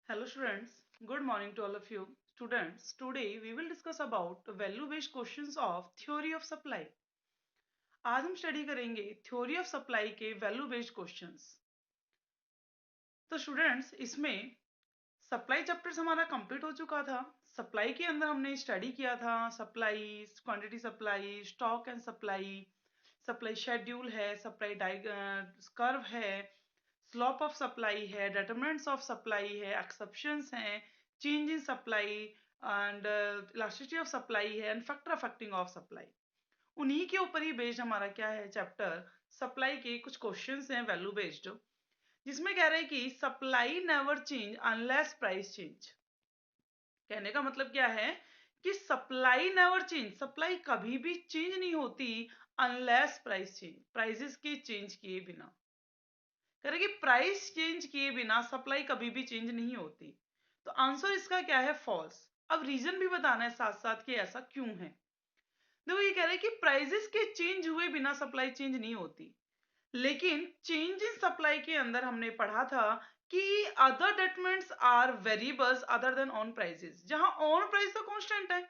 Hello students, good morning to all of you. Students, today we will discuss about value based questions of theory of supply. आज हम study करेंगे theory of supply के value based questions. तो students, इसमें supply chapters हमारा complete हो चुका था। सप्लाई के अंदर हमने स्टडी किया था supply, quantity supply, stock and supply, supply schedule है, सप्लाई कर्व है, स्लोप ऑफ सप्लाई है, डिटरमिनेंट्स ऑफ सप्लाई है, एक्सेप्शंस हैं, change in supply and elasticity of supply है, and factor affecting of supply. उन्हीं के ऊपर ही बेस्ड हमारा क्या है चैप्टर सप्लाई के कुछ क्वेश्चंस हैं वैल्यू बेस्ड, जिसमें कह रहे हैं कि supply never change unless price change. कहने का मतलब क्या है कि सप्लाई नेवर चेंज, सप्लाई कभी भी चेंज नहीं होती अनलेस प्राइस चेंज, प्राइसेस के चेंज किए बिना। कह रहे कि प्राइस चेंज किए बिना सप्लाई कभी भी चेंज नहीं होती। तो आंसर इसका क्या है? फॉल्स। अब रीजन भी बताना है साथ साथ कि ऐसा क्यों है। देखो, ये कह रहे हैं कि प्राइसेस के चेंज हुए बिना सप्लाई चेंज नहीं होती, लेकिन चेंज इन सप्लाई के अंदर हमने पढ़ा था कि other determinants are variables other than own prices. जहां ऑन प्राइस तो कांस्टेंट है,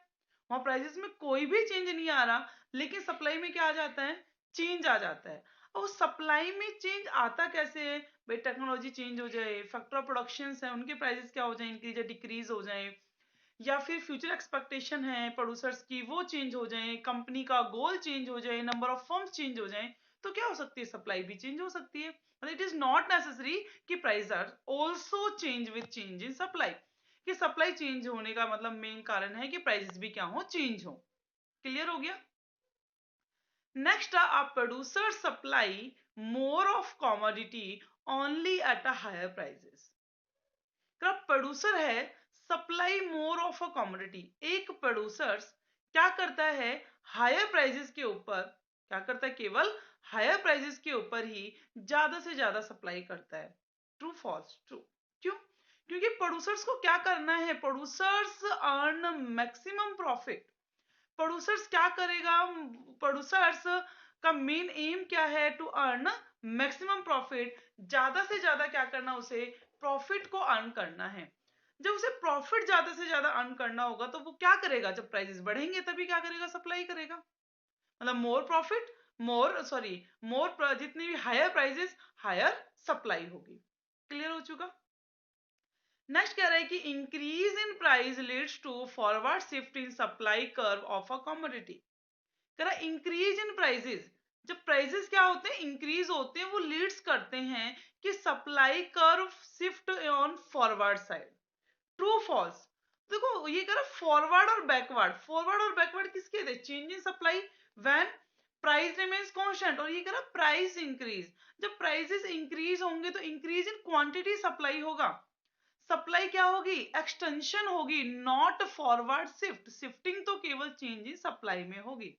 वहां प्राइसेस में कोई भी चेंज नहीं आ रहा, लेकिन सप्लाई में क्या आ जाता है? चेंज आ जाता है। और सप्लाई में चेंज आता कैसे है? भाई टेक्नोलॉजी चेंज हो जाए, फैक्टर ऑफ प्रोडक्शन है, उनके प्राइसेस क्या हो जाए? इंक्रीज या डिक्रीज हो जाए, या फिर फ्यूचर एक्सपेक्टेशन है प्रोड्यूसर्स की वो चेंज हो जाए, कंपनी का गोल चेंज हो जाए, नंबर ऑफ फर्म्स चेंज हो जाए, तो क्या हो सकती है? सप्लाई भी चेंज हो सकती है। मतलब इट इज नॉट नेसेसरी कि price are also change with change in supply, कि सप्लाई चेंज होने का मतलब मेन कारण है कि प्राइसेस भी क्या हो? चेंज हो। क्लियर हो गया? Next, a producer supply more of commodity only at a higher prices। Producer है supply more of a commodity, एक प्रोड्यूसर क्या करता है? हायर प्राइसेस के ऊपर क्या करता है? केवल हायर प्राइसेस के ऊपर ही ज्यादा से ज्यादा सप्लाई करता है। True false? ट्रू। क्यों? क्योंकि प्रोड्यूसर्स को क्या करना है? Producers earn maximum profit. Producers क्या करेगा? प्रोड्यूसर्स का मेन एम क्या है? To earn maximum profit. ज्यादा से ज्यादा क्या करना? उसे प्रॉफिट को अर्न करना है। जब उसे प्रॉफिट ज्यादा से ज्यादा अर्न करना होगा तो वो क्या करेगा? जब प्राइसेस बढ़ेंगे तभी क्या करेगा? सप्लाई करेगा। मतलब मोर प्रॉफिट, मोर जितनी भी हायर प्राइसेस, हायर सप्लाई होगी। क्लियर हो चुका? नेक्स्ट कह रहा है कि increase in price leads to forward shift in supply curve of a commodity. कह रहा है इंक्रीज इन प्राइसेस, जब प्राइसेस क्या होते हैं? इंक्रीज होते हैं, वो लीड्स करते हैं कि supply curve shift on forward side. True false? देखो, ये कह रहा है फॉरवर्ड और बैकवर्ड। फॉरवर्ड और बैकवर्ड किसके थे? Change in supply when price remains constant. और ये कह रहा है प्राइस इंक्रीज, जब प्राइसेस इंक्रीज होंगे तो इंक्रीज इन क्वांटिटी सप्लाई होगा। सप्लाई क्या होगी? एक्सटेंशन होगी, नॉट फॉरवर्ड शिफ्ट। शिफ्टिंग तो केवल चेंज इन सप्लाई में होगी।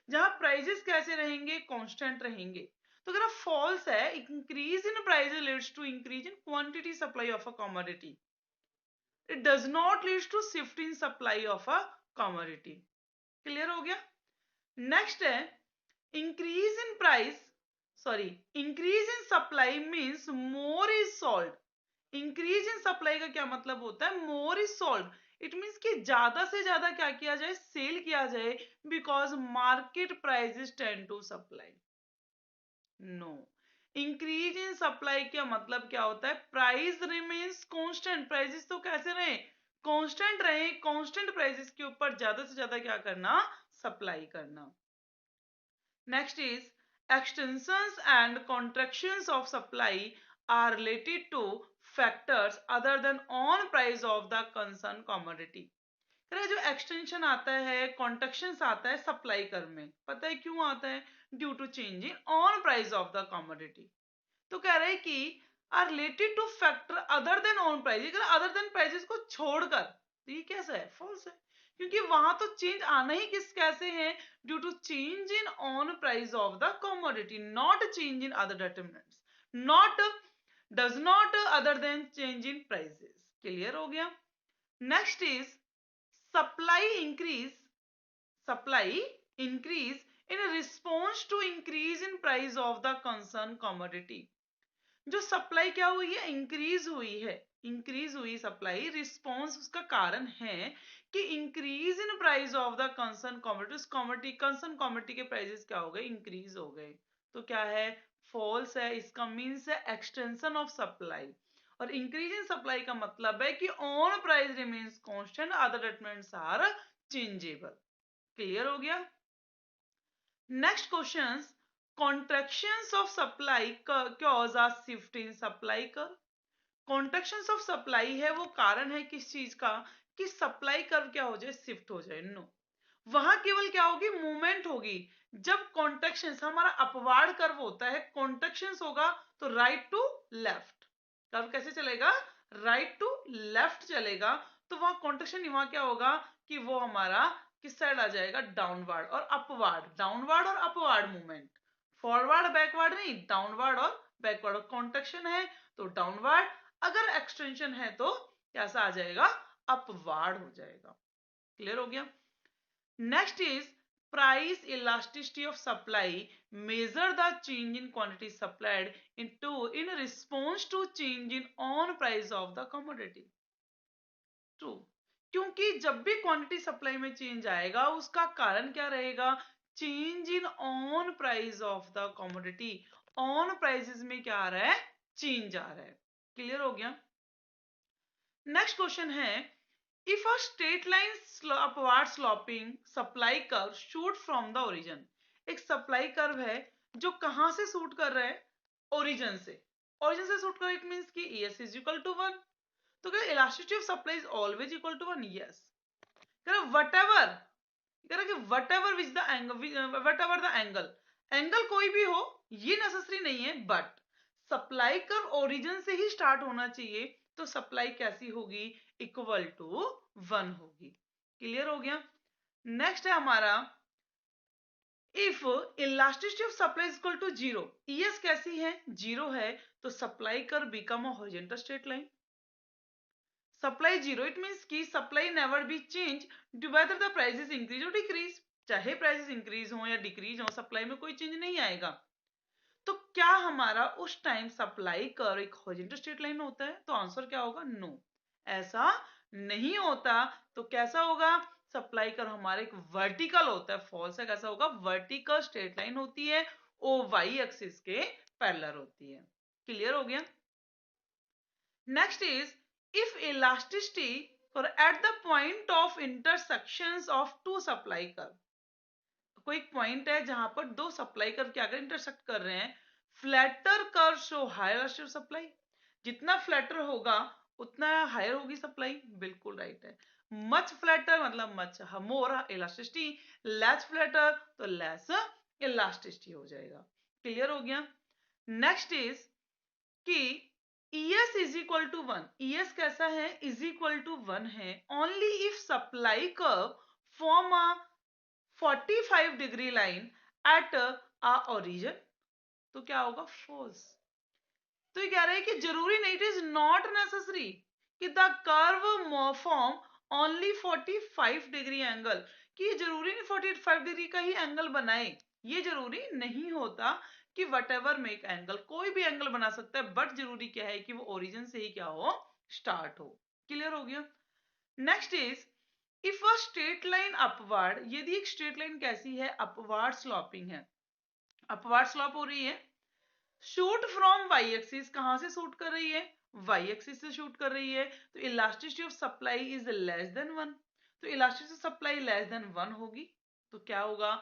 जहां प्राइसेस कैसे रहेंगे? कांस्टेंट रहेंगे। तो अगर फॉल्स है, increase in prices leads to increase in quantity supply of a commodity, it does not leads to shift in supply of a commodity. Clear हो गया? नेक्स्ट है increase in price, sorry, increase in supply means more is sold. Increase in supply का क्या मतलब होता है? More is sold. It means कि ज्यादा से ज्यादा क्या किया जाए? सेल किया जाए, because market prices tend to supply. No, increase in supply का मतलब क्या होता है? Price remains constant. प्राइसेस तो कैसे रहे? कांस्टेंट रहे। कांस्टेंट प्राइसेस के ऊपर ज्यादा से ज्यादा क्या करना? सप्लाई करना। Next is extensions and contractions of supply are related to factors other than on price of the concerned commodity। कह रहा है जो एक्सटेंशन आता है, कॉन्ट्रैक्शंस आता है सप्लाई कर में, पता है क्यों आता है? Due to change in own price of the commodity. तो कह रहे हैं कि are related to factor other than own price. Other than prices को छोड़कर, तो ये कैसा है? फॉल्स है, क्योंकि वहां तो चेंज आना ही किस कैसे है? Due to change in own price of the commodity, not change in other determinants, not does not other than change in prices. Clear हो गया? Next is supply increase, supply increase in response to increase in price of the concerned commodity। जो supply क्या हुई है, increase हुई है, increase हुई supply, response उसका कारण है कि increase in price of the concern commodity, concern commodity के प्राइसेस क्या हो गए, इंक्रीज हो गए। तो क्या है, फॉल्स है, इसका मीन्स है एक्सटेंशन ऑफ सप्लाई। और इंक्रीज इन सप्लाई का मतलब है कि own price remains constant, other determinants are changeable. Clear हो गया। Next question, contractions of supply cause a shift in supply curve. Contractions of supply है वो कारण है किस चीज का, कि सप्लाई कर्व क्या हो जाए, शिफ्ट हो जाए। नो, वहां केवल क्या होगी, मूवमेंट होगी। जब कॉन्ट्रैक्शंस, हमारा अपवार्ड कर्व होता है, कॉन्ट्रैक्शंस होगा तो राइट टू लेफ्ट, कर्व कैसे चलेगा, राइट टू लेफ्ट चलेगा। तो वहां कॉन्ट्रैक्शन, वहां क्या होगा कि वो हमारा किस साइड आ जाएगा, डाउनवर्ड और अपवर्ड, डाउनवर्ड और अपवर्ड मूवमेंट, फॉरवर्ड बैकवर्ड नहीं, डाउनवर्ड और बैकवर्ड। कॉन्ट्रैक्शन है तो डाउनवर्ड, अगर एक्सटेंशन है तो कैसा आ जाएगा, अपवर्ड हो जाएगा। क्लियर हो गया। Next is price elasticity of supply, measure the change in quantity supplied in response to change in own price of the commodity. True, क्योंकि जब भी क्वांटिटी सप्लाई में चेंज आएगा उसका कारण क्या रहेगा, change in own price of the commodity. On prices में क्या आ रहा है, चेंज आ रहा है। क्लियर हो गया। नेक्स्ट क्वेश्चन है, if a straight line upward sloping supply curve shoot from the origin. एक सप्लाई कर्व है जो कहां से शूट कर रहा है, ओरिजिन से, ओरिजिन से शूट कर रहा है, इट मींस कि ES इज इक्वल टू 1। तो क्या elasticity of supply is always equal to 1, yes. Whatever which the angle, whatever the angle, angle कोई भी हो ये नेसेसरी नहीं है, बट सप्लाई कर्व ओरिजिन से ही स्टार्ट होना चाहिए, तो सप्लाई कैसी होगी, इक्वल टू 1 होगी। क्लियर हो गया। नेक्स्ट है हमारा, if elasticity of supply equal to 0, ES कैसी है, 0 है, तो supply curve become a horizontal straight line. Supply 0, it means की supply never be change whether the prices increase और डिक्रीज। चाहे प्राइसेस इंक्रीज हो या डिक्रीज हो, सप्लाई में कोई चेंज नहीं आएगा। तो क्या हमारा उस टाइम सप्लाई कर्व एक हॉरिजॉन्टल स्ट्रेट लाइन होता है, तो आंसर क्या होगा, नो, ऐसा नहीं होता। तो कैसा होगा, सप्लाई कर्व हमारा एक वर्टिकल होता है, फॉल्स है, कैसा होगा, वर्टिकल स्ट्रेट लाइन होती है, ओ वाई एक्सिस के पैरेलल होती है। क्लियर हो गया। Next is, if elasticity for at the point of intersections of two supply curve, कोई पॉइंट है जहां पर दो सप्लाई कर्व क्या कर इंटरसेक्ट कर रहे हैं, flatter curve show higher elasticity supply, जितना फ्लैटर होगा उतना हायर होगी सप्लाई, बिल्कुल राइट है। मच फ्लैटर मतलब much more elasticity, less flatter तो लेस इलास्टिसिटी हो जाएगा। क्लियर हो गया। नेक्स्ट इज कि ES is equal to 1, ES कैसा है, इज इक्वल टू 1 है, only if supply curve form a 45 degree line at a origin. तो क्या होगा, फॉल्स। तो ये कह रहा है कि जरूरी नहीं, इट इज नॉट नेसेसरी कि the curve form only 45 degree angle, कि ये जरूरी नहीं 45 डिग्री का ही एंगल बनाए, ये जरूरी नहीं होता कि वट एवर मेक एंगल, कोई भी एंगल बना सकता है, बट जरूरी क्या है कि वो ओरिजिन से ही क्या हो, स्टार्ट हो। क्लियर हो गया। Next is, if a straight line upward, यदि एक स्ट्रेट लाइन कैसी है, अपवर्ड स्लॉपिंग है, अपवर्ड स्लॉप हो रही है, शूट फ्रॉम वाई एक्सिस, कहां से शूट कर रही है, वाई एक्सिस से शूट कर रही है, तो elasticity of supply is less than 1। तो इलास्टिसिटी सप्लाई लेस देन 1 होगी, तो क्या होगा,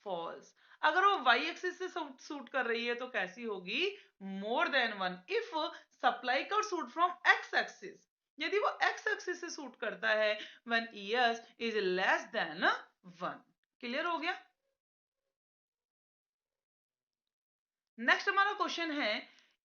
फॉल्स। अगर वो वाई एक्सिस से शूट कर रही है तो कैसी होगी, मोर देन 1। इफ सप्लाई का शूट फ्रॉम एक्स एक्सिस, यदि वो एक्स एक्सिस से शूट करता है, when ES is less than 1। Clear हो गया। नेक्स्ट हमारा क्वेश्चन है,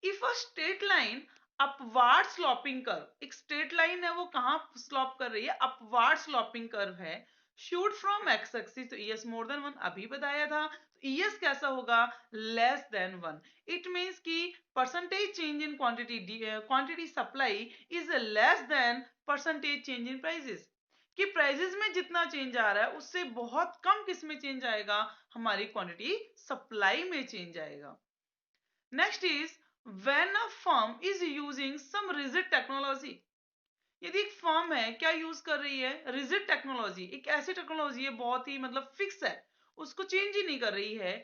if a straight line upward sloping curve, एक स्ट्रेट लाइन है वो कहां स्लॉप कर रही है, अपवार्ड स्लोपिंग कर्व है, शूट फ्रॉम एक्स एक्सिस, तो ES मोर देन 1 अभी बताया था, तो ES कैसा होगा, लेस देन 1। इट मींस कि percentage change in quantity, quantity supply is less than percentage change in prices, कि प्राइसेस में जितना चेंज आ रहा है उससे बहुत कम किस में चेंज आएगा, हमारी क्वांटिटी सप्लाई में चेंज आएगा। Next is, when a firm is using some rigid technology, यदि एक फर्म है क्या यूज कर रही है, रिजिड टेक्नोलॉजी, एक ऐसी टेक्नोलॉजी है बहुत ही मतलब फिक्स है, उसको चेंज ही नहीं कर रही है,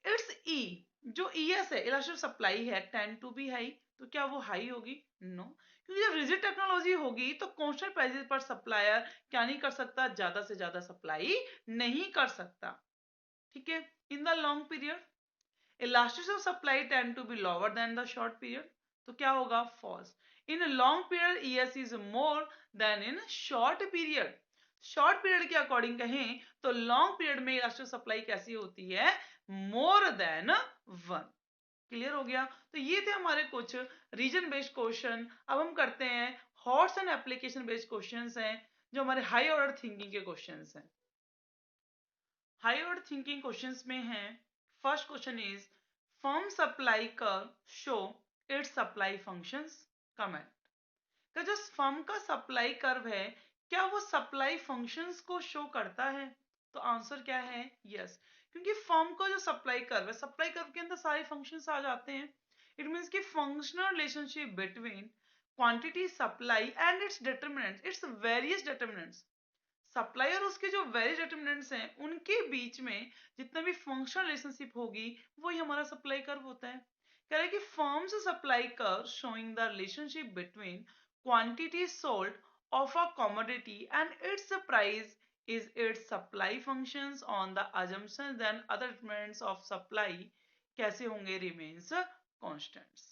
इट्स ई जो ईएस है, इलास्टिक सप्लाई है, टेंड टू बी हाई, तो क्या वो हाई होगी? नो, क्योंकि जब रिजिड टेक्नोलॉजी होगी तो कांस्टेंट प्राइसेस पर सप्लायर क्या नहीं कर सकता, ज्यादा से ज्यादा सप्लाई नहीं कर सकता। ठीक है, इन the long period elasticity of supply tend to be lower than the short period, तो क्या होगा, false. In a long period ES is more than in short period. Short period के अकॉर्डिंग कहें तो लॉन्ग पीरियड में elastic supply कैसी होती है, मोर देन वन। क्लियर हो गया? तो ये थे हमारे कुछ रीजन बेस्ड क्वेश्चन। अब हम करते हैं hots and application based questions हैं, जो हमारे हाई ऑर्डर थिंकिंग के क्वेश्चंस हैं। हाई ऑर्डर थिंकिंग क्वेश्चंस में है, first question is firm supply curve show it's supply functions, comment. का जो फर्म का सप्लाई कर्व है क्या वो सप्लाई फंक्शंस को शो करता है? तो आंसर क्या है, यस, क्योंकि फर्म का जो सप्लाई कर्व है, सप्लाई कर्व के अंदर सारे फंक्शंस आ जाते हैं। इट मींस कि functional relationship between quantity supply and it's determinants, its various determinants, supply और उसके जो वेरियस डिटरमिनेंट्स हैं उनके बीच में जितना भी फंक्शनल रिलेशनशिप होगी वही हमारा सप्लाई कर्व होता है। कह रहे हैं कि firms supply curve showing the relationship between quantity sold off a commodity and it's price is its supply functions on the assumption then other determinants of supply कैसे होंगे, remains constants।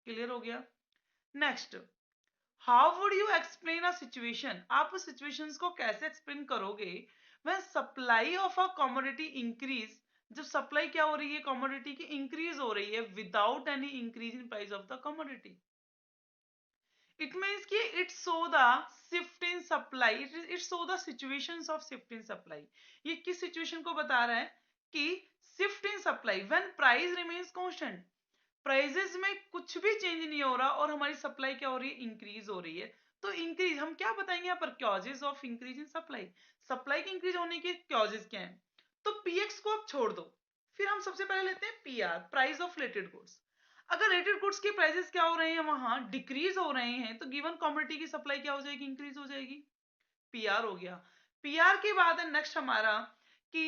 क्लियर हो गया? Next, how would you explain a situation, आप उस situations को कैसे explain करोगे when supply of a commodity increase, जब सप्लाई क्या हो रही है, कमोडिटी की इंक्रीज हो रही है without any increase in price of the commodity. It means कि it show the shift in supply, it show the situations of shift in supply. ये किस सिचुएशन को बता रहा है कि shift in supply when price remains constant, prices में कुछ भी चेंज नहीं हो रहा और हमारी सप्लाई क्या हो रही है, इंक्रीज हो रही है। तो इंक्रीज हम क्या बताएंगे यहाँ पर, causes of increase in supply, supply के इंक्रीज होने के क्योजेस क्या है। तो पीएक्स को आप छोड़ दो, फिर हम सबसे पहले लेते हैं PR, price of related goods. अगर रिलेटेड गुड्स के प्राइसेस क्या हो रहे हैं, वहां डिक्रीज हो रहे हैं, तो गिवन कमोडिटी की सप्लाई क्या हो जाएगी, इंक्रीज हो जाएगी। पीआर हो गया। पीआर के बाद है नेक्स्ट हमारा कि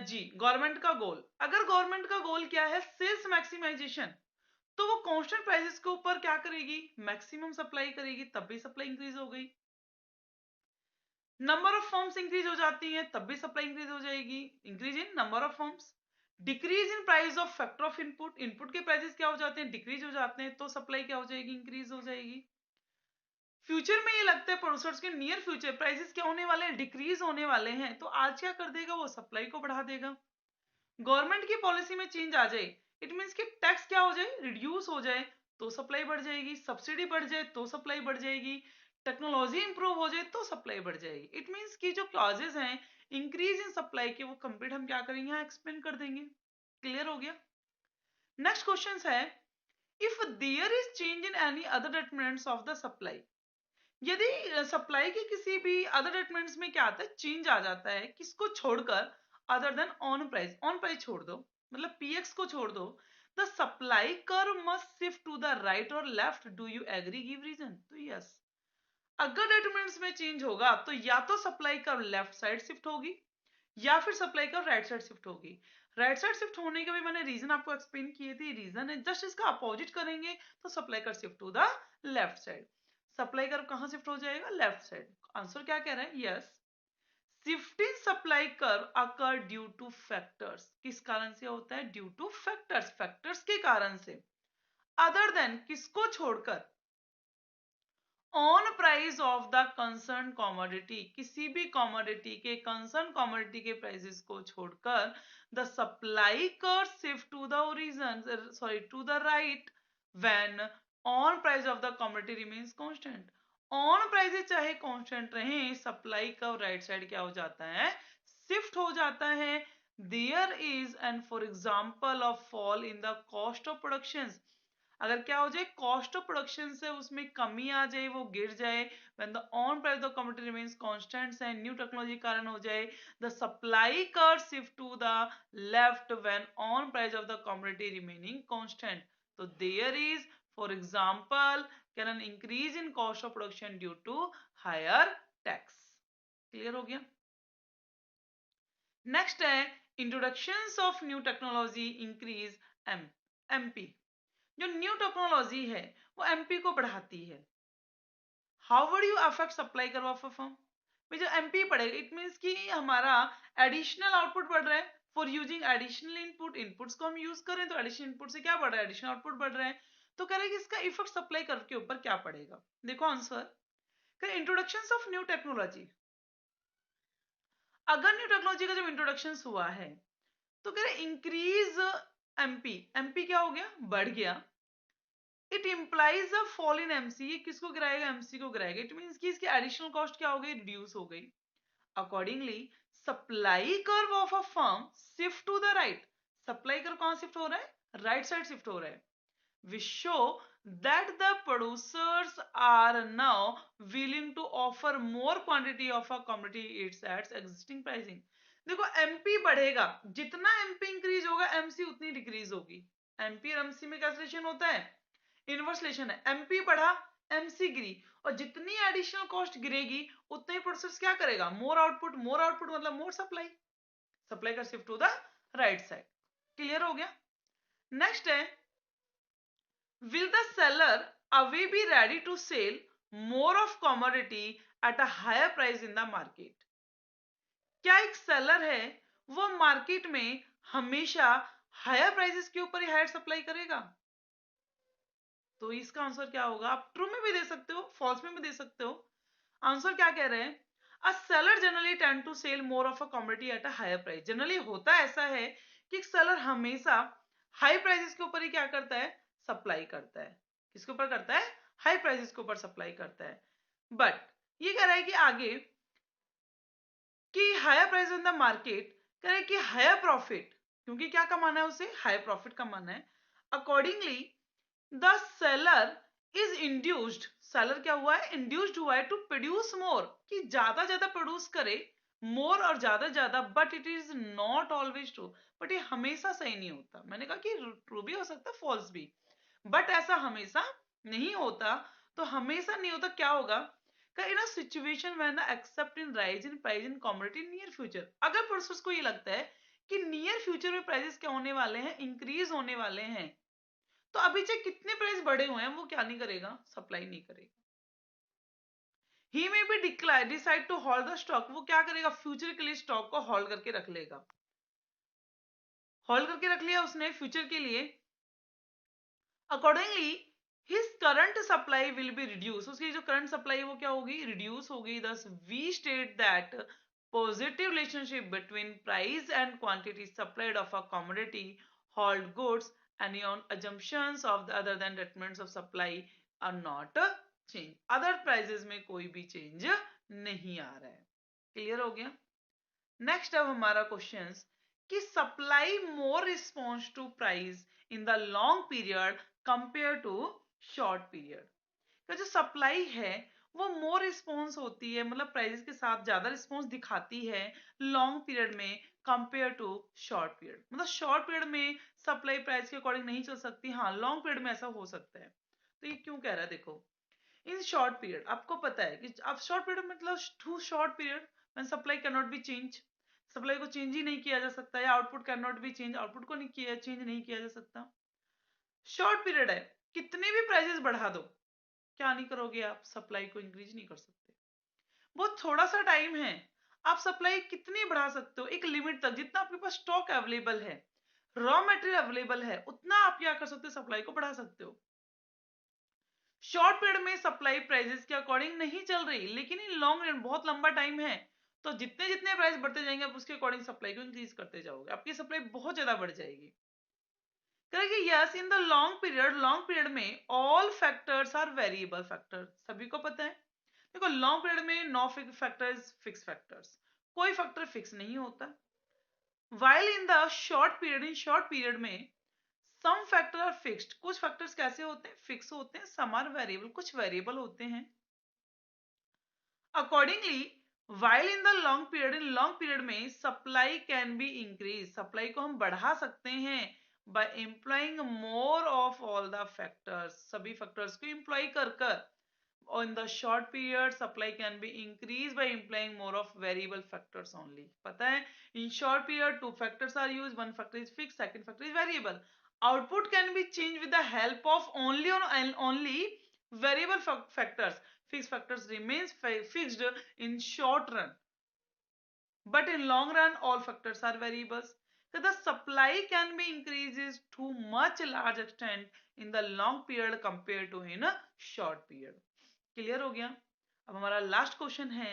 जी गवर्नमेंट का गोल, अगर गवर्नमेंट का गोल क्या है, सेल्स मैक्सिमाइजेशन, तो वो कांस्टेंट प्राइसेस के ऊपर क्या करेगी, मैक्सिमम सप्लाई करेगी, तब भी सप्लाई इंक्रीज हो गई। नंबर ऑफ फर्म्स इंक्रीज हो जाती है तब भी सप्लाई इंक्रीज हो जाएगी, increase in number of firms. Decrease in price of factor of input, input के प्राइसेस क्या हो जाते हैं, डिक्रीज हो जाते हैं, तो सप्लाई क्या हो जाएगी, इंक्रीज हो जाएगी। फ्यूचर में ये लगता है प्रोड्यूसर्स के नियर फ्यूचर प्राइसेस क्या होने वाले हैं, डिक्रीज होने वाले हैं, तो आज क्या कर देगा, वो सप्लाई को बढ़ा देगा। गवर्नमेंट की पॉलिसी में चेंज आ जाए, इट मीन्स कि टैक्स क्या हो जाए, रिड्यूस हो जाए, तो सप्लाई बढ़ जाएगी, सब्सिडी बढ़ जाए तो सप्लाई बढ़ जाएगी, टेक्नोलॉजी इंप्रूव हो जाए तो सप्लाई बढ़ जाएगी। इट मीन्स कि जो क्लॉजेस हैं इंक्रीज इन सप्लाई के, वो कंप्लीट हम क्या करेंगे, यहाँ एक्सप्लेन कर देंगे। क्लियर हो गया? नेक्स्ट क्वेश्चन है, if there is change in any other determinants of the supply, यदि सप्लाई के किसी भी अदर डिटरमिनेंट्स में क्या आता है, चेंज आ जाता है, किसको छोड़कर, other than own price, own price छोड़ दो, मतलब पीएक्स को छोड़ दो, the supply curve must shift to the right और left, do you agree, give reason. तो यस, अगर डिटरमिनेंट्स में चेंज होगा तो या तो supply curve left side shift होगी या फिर supply curve right side shift होगी। राइट साइड शिफ्ट होने के भी मैंने रीजन आपको एक्सप्लेन किए थे, रीजन है जस्ट इसका अपोजिट करेंगे तो supply curve shift to the left side. Supply curve कहां शिफ्ट हो जाएगा, लेफ्ट साइड। आंसर क्या कह रहा है, yes, shift in supply curve occur due to factors, किस कारण से होता है, ड्यू टू फैक्टर्स, फैक्टर्स के कारण से, अदर देन किसको छोड़कर, on price of the concern commodity, किसी भी कॉमोडिटी के, कंसर्न कॉमोडिटी के प्राइसेस को छोड़कर, the supply curve shift to the origin, sorry to the right, when own price of the commodity remains constant. Own prices चाहे constant रहे, supply curve right side क्या हो जाता है, शिफ्ट हो जाता है। There is and for example of fall in the cost of production, अगर क्या हो जाए, कॉस्ट ऑफ प्रोडक्शन से उसमें कमी आ जाए, वो गिर जाए, when the own price of commodity remains constant and new technology कारण हो जाए, the supply curve shift to the left when own price of the commodity remaining constant. तो there is for example can an increase in cost of production due to higher tax. Clear हो गया। Next है introductions of new technology increase MP. जो new technology है वो MP को बढ़ाती है। How would you affect supply curve of a firm? जो एमपी बढ़ेगा इट मीन्स कि हमारा एडिशनल आउटपुट बढ़ रहा है for using additional input. Inputs को हम यूज करें तो एडिशनल इनपुट से क्या बढ़ रहा है, एडिशनल आउटपुट बढ़ रहा है। तो कह रहे हैं कि इसका इफेक्ट सप्लाई कर्व के ऊपर क्या पड़ेगा। देखो answer, introduction of new technology. अगर न्यू टेक्नोलॉजी का जब इंट्रोडक्शन हुआ है तो कह रहे इंक्रीज एमपी। एमपी क्या हो गया, बढ़ गया। It implies a fall in MC. ये किसको गिराएगा, एमसी को गिराएगा। इट मींस कि इसकी एडिशनल कॉस्ट क्या हो गई, रिड्यूस हो गई। Accordingly supply curve of a firm shift to the right. Supply curve कहां शिफ्ट हो रहा है, राइट साइड शिफ्ट हो रहा है। We show that the producers are now willing to offer more quantity of a commodity its at existing pricing। देखो MP बढ़ेगा, जितना एमपी इंक्रीज होगा एमसी उतनी डिक्रीज होगी। एमपी और एमसी में क्या रिलेशन होता है, इनवर्स रिलेशन है। एमपी बढ़ा एमसी गिरी, और जितनी एडिशनल कॉस्ट गिरेगी उतना ही प्रोसेस क्या करेगा, मोर आउटपुट। मोर आउटपुट मतलब मोर सप्लाई। सप्लाई का shift to the right side. Clear हो गया। नेक्स्ट है will the seller away be ready to sell more of commodity at a higher price in the market? क्या एक seller है वो market में हमेशा हायर प्राइसेस के ऊपर ही हायर सप्लाई करेगा? तो इसका आंसर क्या होगा, आप ट्रू में भी दे सकते हो, फॉल्स में भी दे सकते हो। आंसर क्या कह रहे हैं, a seller generally tend to sell more of a commodity at a higher price. Generally होता ऐसा है कि एक सेलर हमेशा हाई प्राइसेस के ऊपर ही क्या करता है, सप्लाई करता है। किसके ऊपर करता है, हाई प्राइसेस के ऊपर सप्लाई करता है। बट ये कह रहा है कि आगे कि higher price in the market, कह रहा है कि हायर प्रॉफिट, क्योंकि क्या कमाना है उसे, हायर प्रॉफिट कमाना है। Accordingly the seller is induced, seller क्या हुआ है, इंड्यूस्ड हुआ है टू प्रोड्यूस मोर, कि ज्यादा प्रोड्यूस करे मोर और ज्यादा। But it is not always true. But ये हमेशा सही नहीं होता। मैंने कहा कि ट्रू भी हो सकता है, फॉल्स भी, बट ऐसा हमेशा नहीं होता। तो हमेशा नहीं होता, क्या होगा, in a situation when except in rise in price in commodity near future. अगर प्रोसेस को ये लगता है कि नियर फ्यूचर में प्राइसेस क्या होने वाले हैं, इंक्रीज होने वाले हैं, तो अभी चाहे कितने प्राइस बढ़े हुए हैं वो क्या नहीं करेगा, सप्लाई नहीं करेगा। ही में भी decide to hold the stock, वो क्या करेगा, फ्यूचर के लिए स्टॉक को होल्ड करके रख लेगा। होल्ड करके रख लिया उसने फ्यूचर के लिए। Accordingly his current supply will be reduce, उसकी जो करंट सप्लाई है वो क्या होगी, रिड्यूस होगी। Thus we state that positive relationship between price and quantity supplied of a commodity hold goods and on assumptions of the other than determinants of supply are not change। Other prices में कोई भी change नहीं आ रहा है। Clear हो गया। Next अब हमारा क्वेश्चन कि supply more response to price in the long period compare to short period. का जो सप्लाई है वो मोर रिस्पॉन्स होती है, मतलब प्राइसेस के साथ ज्यादा रिस्पॉन्स दिखाती है लॉन्ग पीरियड में कंपेयर टू शॉर्ट पीरियड। मतलब शॉर्ट पीरियड में सप्लाई प्राइस के अकॉर्डिंग नहीं चल सकती, हाँ लॉन्ग पीरियड में ऐसा हो सकता है। तो ये क्यों कह रहा है, देखो इन शॉर्ट पीरियड आपको पता है कि अब शॉर्ट पीरियड मतलब to short period when supply can not be change, supply को चेंज ही नहीं किया जा सकता, या output can not be change, output को नहीं किया चेंज नहीं किया जा सकता। शॉर्ट पीरियड है, कितने भी प्राइसेस बढ़ा दो क्या नहीं करोगे आप, सप्लाई को इंक्रीज नहीं कर सकते। बहुत थोड़ा सा टाइम है, आप सप्लाई कितनी बढ़ा सकते हो, एक लिमिट तक, जितना आपके पास स्टॉक अवेलेबल है, रॉ मटेरियल अवेलेबल है, उतना आप क्या कर सकते हो, सप्लाई को बढ़ा सकते हो। शॉर्ट पीरियड में सप्लाई प्राइसेस के अकॉर्डिंग नहीं चल रही, लेकिन इन लॉन्ग रन बहुत लंबा टाइम है, तो जितने जितने प्राइस बढ़ते जाएंगे आप उसके अकॉर्डिंग सप्लाई को इंक्रीज करते जाओगे, आपकी सप्लाई बहुत ज्यादा बढ़ जाएगी। करेंगे yes in the long period में all factors are variable factor, सभी को पता है। देखो लॉन्ग पीरियड में नो फैक्टर्स फिक्स फैक्टर्स, कोई फैक्टर फिक्स नहीं होता। While in the short period में सम फैक्टर आर फिक्स्ड, कुछ फैक्टर्स कैसे होते हैं, फिक्स होते हैं, सम आर वेरिएबल, कुछ वेरिएबल होते हैं। Accordingly while in the long period में supply can be increase, supply को हम बढ़ा सकते हैं by employing more of all the factors, सभी फैक्टर्स को एम्प्लॉय कर कर। और in the short period supply can be increase by employing more of variable factors only. पता है in short period two factors are use, one factor is fix, second factor is variable. Output can be change with the help of only और only variable factors, fix factors remains fixed in short run, but in long run all factors are variables. So the supply can be increases to much large extent in the long period compared to in a short period. Clear हो गया? अब हमारा last question है,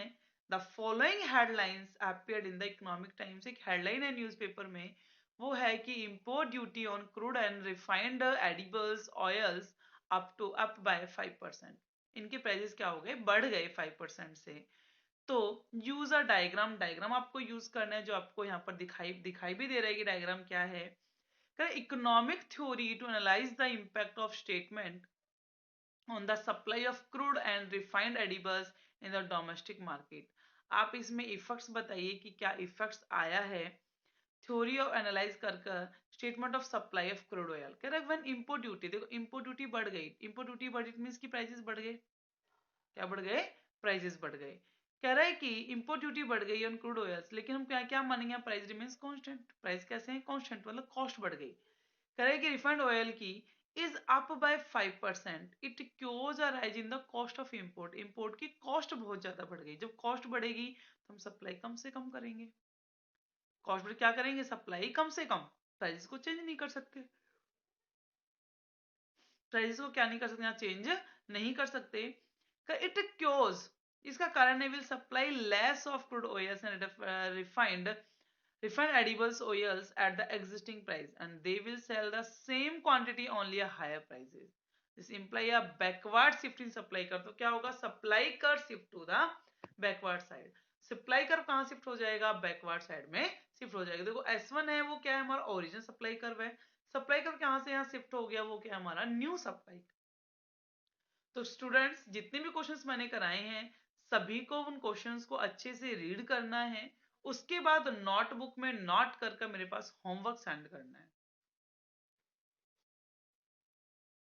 the following headlines appeared in the Economic Times, एक headline है newspaper में, वो है कि import duty on crude and refined edibles oils up by 5%. इनके प्राइसेस क्या हो गए, बढ़ गए 5% से। तो यूज अ डायग्राम, डायग्राम आपको यूज करना है जो आपको यहाँ पर दिखाई भी दे रहा है कि डायग्राम क्या है। Economic theory to analyse the impact of statement on the supply of crude and refined edibles in the domestic market. आप इसमें इफेक्ट्स बताइए कि क्या इफेक्ट्स आया है थ्योरी ऑफ एनालाइज कर statement of supply of crude oil. कह रहा है व्हेन इंपोर्ट ड्यूटी, देखो इंपोर्ट ड्यूटी बढ़ गई, इंपोर्ट ड्यूटी बढ़ी मींस की प्राइसेस बढ़ गए, क्या बढ़ गए, प्राइसेस बढ़ गए। कह रहा है कि इंपोर्ट ड्यूटी बढ़ गई ऑन क्रूड ऑयल्स, लेकिन हम क्या क्या मानेंगे, प्राइस रिमेन्स कांस्टेंट। प्राइस कैसे है, कांस्टेंट, मतलब कॉस्ट बढ़ गई। कह रहा है कि रिफाइंड ऑयल की is up by 5%, it chaos a rise in the cost of import, import की कॉस्ट बहुत ज्यादा बढ़ गई। जब कॉस्ट बढ़ेगी तो हम सप्लाई कम से कम करेंगे, कॉस्ट बढ़ क्या करेंगे, सप्लाई कम से कम, प्राइस को चेंज नहीं कर सकते, प्राइस को क्या नहीं कर सकते, यहाँ चेंज नहीं कर सकते। इट क्योज, इसका कारण है will supply less of crude oils and refined edibles oils at the existing price and they will sell the same quantity only a higher prices. This imply a backward shift in supply curve। तो क्या होगा, supply curve shift to the backward side. Supply curve कहाँ shift हो जाएगा, backward side में shift हो जाएगा। देखो S1 है वो क्या है, हमारा ओरिजिनल सप्लाई कर्व है, सप्लाई कर्व कहाँ से यहाँ शिफ्ट हो गया, वो क्या है, हमारा न्यू सप्लाई। तो स्टूडेंट्स जितने भी क्वेश्चंस मैंने कराए हैं सभी को उन क्वेश्चंस को अच्छे से रीड करना है, उसके बाद नोटबुक में नोट कर मेरे पास होमवर्क सेंड करना है।